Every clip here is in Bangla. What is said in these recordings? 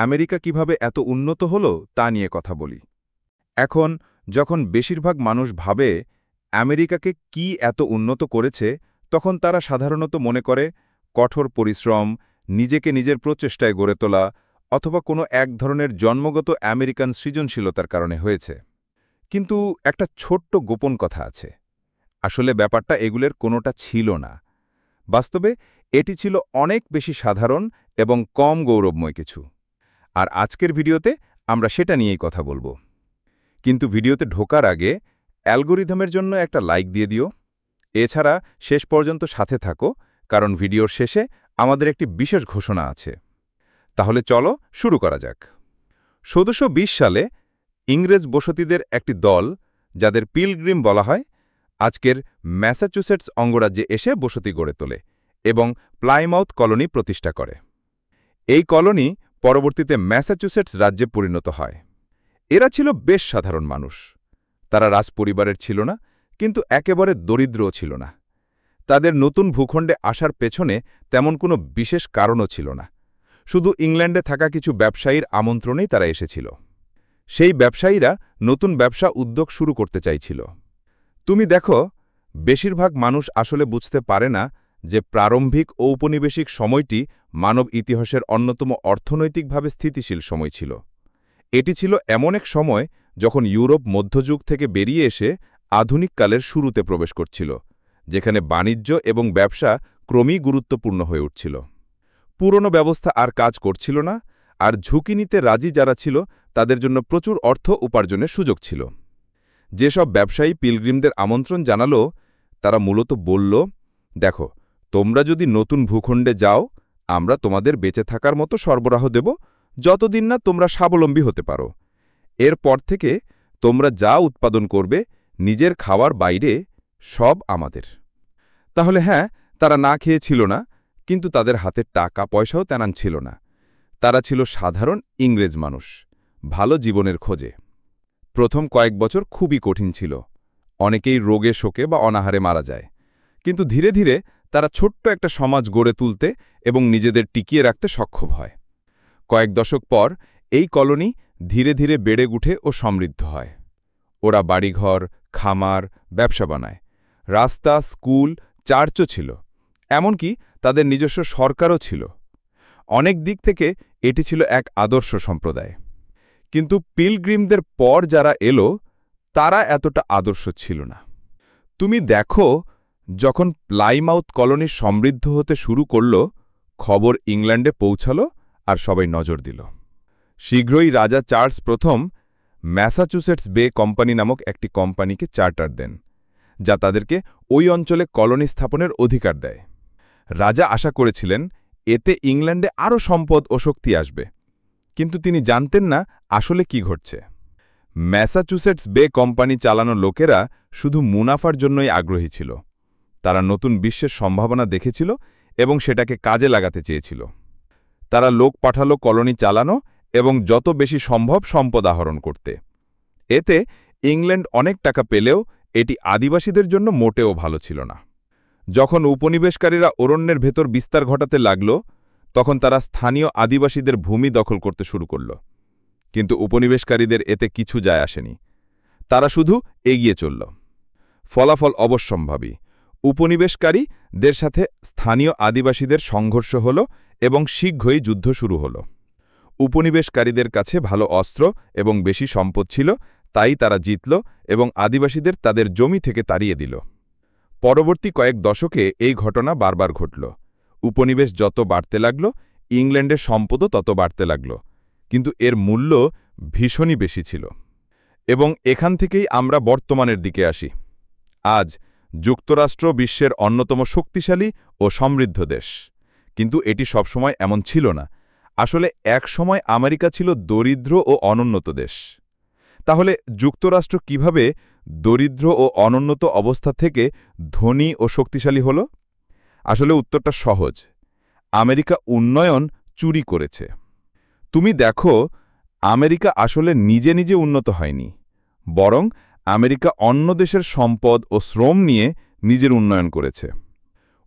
আমেরিকা কিভাবে এত উন্নত হলো তা নিয়ে কথা বলি। এখন যখন বেশিরভাগ মানুষ ভাবে আমেরিকাকে কি এত উন্নত করেছে, তখন তারা সাধারণত মনে করে কঠোর পরিশ্রম, নিজেকে নিজের প্রচেষ্টায় গড়ে তোলা, অথবা কোনো এক ধরনের জন্মগত আমেরিকান সৃজনশীলতার কারণে হয়েছে। কিন্তু একটা ছোট্ট গোপন কথা আছে। আসলে ব্যাপারটা এগুলোর কোনোটা ছিল না। বাস্তবে এটি ছিল অনেক বেশি সাধারণ এবং কম গৌরবময় কিছু। আর আজকের ভিডিওতে আমরা সেটা নিয়েই কথা বলবো। কিন্তু ভিডিওতে ঢোকার আগে অ্যালগোরিদমের জন্য একটা লাইক দিয়ে দিও। এছাড়া শেষ পর্যন্ত সাথে থাকো, কারণ ভিডিওর শেষে আমাদের একটি বিশেষ ঘোষণা আছে। তাহলে চলো শুরু করা যাক। ১৭২০ সালে ইংরেজ বসতিদের একটি দল, যাদের পিলগ্রিম বলা হয়, আজকের ম্যাসাচুসেটস অঙ্গরাজ্যে এসে বসতি গড়ে তোলে এবং প্লাইমাউথ কলোনি প্রতিষ্ঠা করে। এই কলোনি পরবর্তীতে ম্যাসাচুসেটস রাজ্যে পরিণত হয়। এরা ছিল বেশ সাধারণ মানুষ। তারা রাজপরিবারের ছিল না, কিন্তু একেবারে দরিদ্রও ছিল না। তাদের নতুন ভূখণ্ডে আসার পেছনে তেমন কোনো বিশেষ কারণও ছিল না। শুধু ইংল্যান্ডে থাকা কিছু ব্যবসায়ীর আমন্ত্রণেই তারা এসেছিল। সেই ব্যবসায়ীরা নতুন ব্যবসা উদ্যোগ শুরু করতে চাইছিল। তুমি দেখো, বেশিরভাগ মানুষ আসলে বুঝতে পারে না যে প্রারম্ভিক ঔপনিবেশিক সময়টি মানব ইতিহাসের অন্যতম অর্থনৈতিকভাবে স্থিতিশীল সময় ছিল। এটি ছিল এমন এক সময় যখন ইউরোপ মধ্যযুগ থেকে বেরিয়ে এসে আধুনিক কালের শুরুতে প্রবেশ করছিল, যেখানে বাণিজ্য এবং ব্যবসা ক্রমেই গুরুত্বপূর্ণ হয়ে উঠছিল। পুরনো ব্যবস্থা আর কাজ করছিল না, আর ঝুঁকি নিতে রাজি যারা ছিল তাদের জন্য প্রচুর অর্থ উপার্জনের সুযোগ ছিল। যেসব ব্যবসায়ী পিলগ্রিমদের আমন্ত্রণ জানালো, তারা মূলত বলল, দেখো, তোমরা যদি নতুন ভূখণ্ডে যাও, আমরা তোমাদের বেঁচে থাকার মতো সরবরাহ দেব, যতদিন না তোমরা স্বাবলম্বী হতে পারো। এরপর থেকে তোমরা যা উৎপাদন করবে, নিজের খাওয়ার বাইরে সব আমাদের। তাহলে হ্যাঁ, তারা না খেয়ে ছিল না, কিন্তু তাদের হাতে টাকা পয়সাও তেমন ছিল না। তারা ছিল সাধারণ ইংরেজ মানুষ, ভালো জীবনের খোঁজে। প্রথম কয়েক বছর খুবই কঠিন ছিল। অনেকেই রোগে শোকে বা অনাহারে মারা যায়। কিন্তু ধীরে ধীরে তারা ছোট্ট একটা সমাজ গড়ে তুলতে এবং নিজেদের টিকিয়ে রাখতে সক্ষম হয়। কয়েক দশক পর এই কলোনি ধীরে ধীরে বেড়ে উঠে ও সমৃদ্ধ হয়। ওরা বাড়িঘর, খামার, ব্যবসা বানায়। রাস্তা, স্কুল, চার্চও ছিল। এমনকি তাদের নিজস্ব সরকারও ছিল। অনেক দিক থেকে এটি ছিল এক আদর্শ সম্প্রদায়। কিন্তু পিলগ্রিমদের পর যারা এলো, তারা এতটা আদর্শ ছিল না। তুমি দেখো, যখন প্লাইমাউথ কলোনি সমৃদ্ধ হতে শুরু করল, খবর ইংল্যান্ডে পৌঁছালো আর সবাই নজর দিল। শীঘ্রই রাজা চার্লস প্রথম ম্যাসাচুসেটস বে কোম্পানি নামক একটি কোম্পানিকে চার্টার দেন, যা তাদেরকে ওই অঞ্চলে কলোনি স্থাপনের অধিকার দেয়। রাজা আশা করেছিলেন এতে ইংল্যান্ডে আরও সম্পদ ও শক্তি আসবে, কিন্তু তিনি জানতেন না আসলে কি ঘটছে। ম্যাসাচুসেটস বে কোম্পানি চালানো লোকেরা শুধু মুনাফার জন্যই আগ্রহী ছিল। তারা নতুন বিশ্বের সম্ভাবনা দেখেছিল এবং সেটাকে কাজে লাগাতে চেয়েছিল। তারা লোক পাঠালো কলোনি চালানো এবং যত বেশি সম্ভব সম্পদ আহরণ করতে। এতে ইংল্যান্ড অনেক টাকা পেলেও এটি আদিবাসীদের জন্য মোটেও ভালো ছিল না। যখন উপনিবেশকারীরা অরণ্যের ভেতর বিস্তার ঘটাতে লাগল, তখন তারা স্থানীয় আদিবাসীদের ভূমি দখল করতে শুরু করল। কিন্তু উপনিবেশকারীদের এতে কিছু যায় আসেনি। তারা শুধু এগিয়ে চলল। ফলাফল অবশ্যম্ভাবী। উপনিবেশকারীদের সাথে স্থানীয় আদিবাসীদের সংঘর্ষ হল এবং শীঘ্রই যুদ্ধ শুরু হল। উপনিবেশকারীদের কাছে ভালো অস্ত্র এবং বেশি সম্পদ ছিল, তাই তারা জিতল এবং আদিবাসীদের তাদের জমি থেকে তাড়িয়ে দিল। পরবর্তী কয়েক দশকে এই ঘটনা বারবার ঘটল। উপনিবেশ যত বাড়তে লাগল, ইংল্যান্ডের সম্পদও তত বাড়তে লাগল, কিন্তু এর মূল্য ভীষণই বেশি ছিল। এবং এখান থেকেই আমরা বর্তমানের দিকে আসি। আজ যুক্তরাষ্ট্র বিশ্বের অন্যতম শক্তিশালী ও সমৃদ্ধ দেশ, কিন্তু এটি সবসময় এমন ছিল না। আসলে এক সময় আমেরিকা ছিল দরিদ্র ও অনুন্নত দেশ। তাহলে যুক্তরাষ্ট্র কিভাবে দরিদ্র ও অনুন্নত অবস্থা থেকে ধনী ও শক্তিশালী হল? আসলে উত্তরটা সহজ। আমেরিকা উন্নয়ন চুরি করেছে। তুমি দেখো, আমেরিকা আসলে নিজে নিজে উন্নত হয়নি, বরং আমেরিকা অন্য দেশের সম্পদ ও শ্রম নিয়ে নিজের উন্নয়ন করেছে।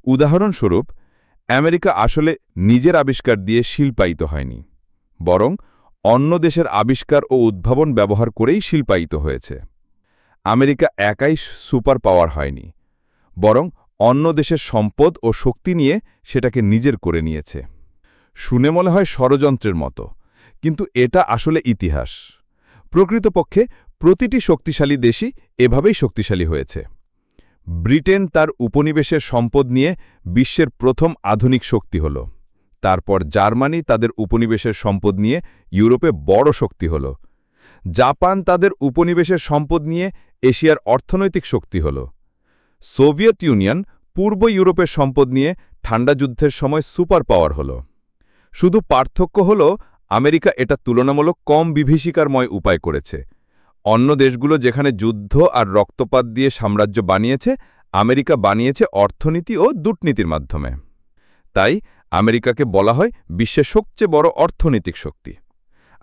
উদাহরণস্বরূপ, আমেরিকা আসলে নিজের আবিষ্কার দিয়ে শিল্পায়িত হয়নি, বরং অন্য দেশের আবিষ্কার ও উদ্ভাবন ব্যবহার করেই শিল্পায়িত হয়েছে। আমেরিকা একাই সুপার পাওয়ার হয়নি, বরং অন্য দেশের সম্পদ ও শক্তি নিয়ে সেটাকে নিজের করে নিয়েছে। শুনে মনে হয় ষড়যন্ত্রের মতো, কিন্তু এটা আসলে ইতিহাস। প্রকৃতপক্ষে প্রতিটি শক্তিশালী দেশই এভাবেই শক্তিশালী হয়েছে। ব্রিটেন তার উপনিবেশের সম্পদ নিয়ে বিশ্বের প্রথম আধুনিক শক্তি হল। তারপর জার্মানি তাদের উপনিবেশের সম্পদ নিয়ে ইউরোপে বড় শক্তি হল। জাপান তাদের উপনিবেশের সম্পদ নিয়ে এশিয়ার অর্থনৈতিক শক্তি হল। সোভিয়েত ইউনিয়ন পূর্ব ইউরোপের সম্পদ নিয়ে ঠান্ডা যুদ্ধের সময় সুপার পাওয়ার হল। শুধু পার্থক্য হল আমেরিকা এটা তুলনামূলক কম বিভীষিকারময় উপায় করেছে। অন্য দেশগুলো যেখানে যুদ্ধ আর রক্তপাত দিয়ে সাম্রাজ্য বানিয়েছে, আমেরিকা বানিয়েছে অর্থনীতি ও কূটনীতির মাধ্যমে। তাই আমেরিকাকে বলা হয় বিশ্বের সবচেয়ে বড় অর্থনৈতিক শক্তি।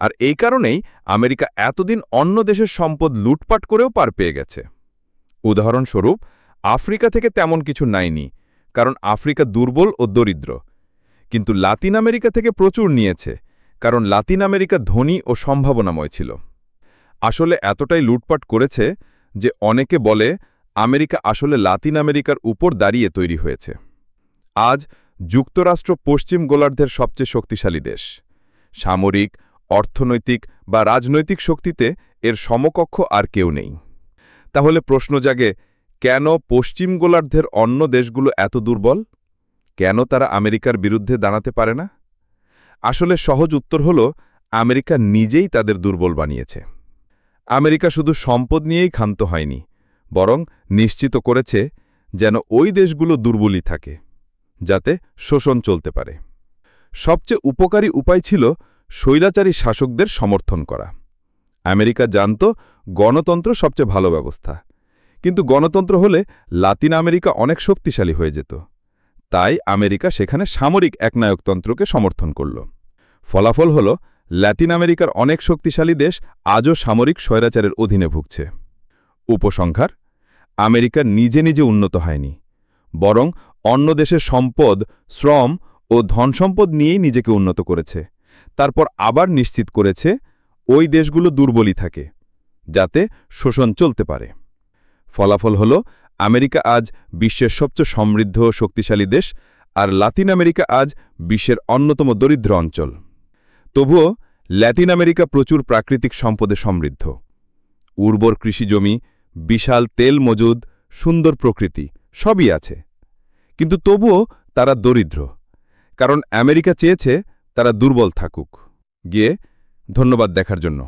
আর এই কারণেই আমেরিকা এতদিন অন্য দেশের সম্পদ লুটপাট করেও পার পেয়ে গেছে। উদাহরণস্বরূপ, আফ্রিকা থেকে তেমন কিছু নেয়নি, কারণ আফ্রিকা দুর্বল ও দরিদ্র। কিন্তু লাতিন আমেরিকা থেকে প্রচুর নিয়েছে, কারণ লাতিন আমেরিকা ধনী ও সম্ভাবনাময় ছিল। আসলে এতটাই লুটপাট করেছে যে অনেকে বলে আমেরিকা আসলে লাতিন আমেরিকার উপর দাঁড়িয়ে তৈরি হয়েছে। আজ যুক্তরাষ্ট্র পশ্চিম গোলার্ধের সবচেয়ে শক্তিশালী দেশ। সামরিক, অর্থনৈতিক বা রাজনৈতিক শক্তিতে এর সমকক্ষ আর কেউ নেই। তাহলে প্রশ্ন জাগে, কেন পশ্চিম গোলার্ধের অন্য দেশগুলো এত দুর্বল? কেন তারা আমেরিকার বিরুদ্ধে দাঁড়াতে পারে না? আসলে সহজ উত্তর হল, আমেরিকা নিজেই তাদের দুর্বল বানিয়েছে। আমেরিকা শুধু সম্পদ নিয়েই ক্ষান্ত হয়নি, বরং নিশ্চিত করেছে যেন ওই দেশগুলো দুর্বলই থাকে, যাতে শোষণ চলতে পারে। সবচেয়ে উপকারী উপায় ছিল স্বৈরাচারী শাসকদের সমর্থন করা। আমেরিকা জানত গণতন্ত্র সবচেয়ে ভালো ব্যবস্থা, কিন্তু গণতন্ত্র হলে লাতিন আমেরিকা অনেক শক্তিশালী হয়ে যেত। তাই আমেরিকা সেখানে সামরিক একনায়কতন্ত্রকে সমর্থন করল। ফলাফল হল, লাতিন আমেরিকার অনেক শক্তিশালী দেশ আজও সামরিক স্বৈরাচারের অধীনে ভুগছে। উপসংহার: আমেরিকা নিজে নিজে উন্নত হয়নি, বরং অন্য দেশের সম্পদ, শ্রম ও ধনসম্পদ নিয়েই নিজেকে উন্নত করেছে। তারপর আবার নিশ্চিত করেছে ওই দেশগুলো দুর্বলই থাকে, যাতে শোষণ চলতে পারে। ফলাফল হল, আমেরিকা আজ বিশ্বের সবচেয়ে সমৃদ্ধ ও শক্তিশালী দেশ, আর লাতিন আমেরিকা আজ বিশ্বের অন্যতম দরিদ্র অঞ্চল। তবুও লাতিন আমেরিকা প্রচুর প্রাকৃতিক সম্পদে সমৃদ্ধ। উর্বর কৃষিজমি, বিশাল তেল মজুদ, সুন্দর প্রকৃতি সবই আছে। কিন্তু তবুও তারা দরিদ্র, কারণ আমেরিকা চেয়েছে তারা দুর্বল থাকুক। ধন্যবাদ দেখার জন্য।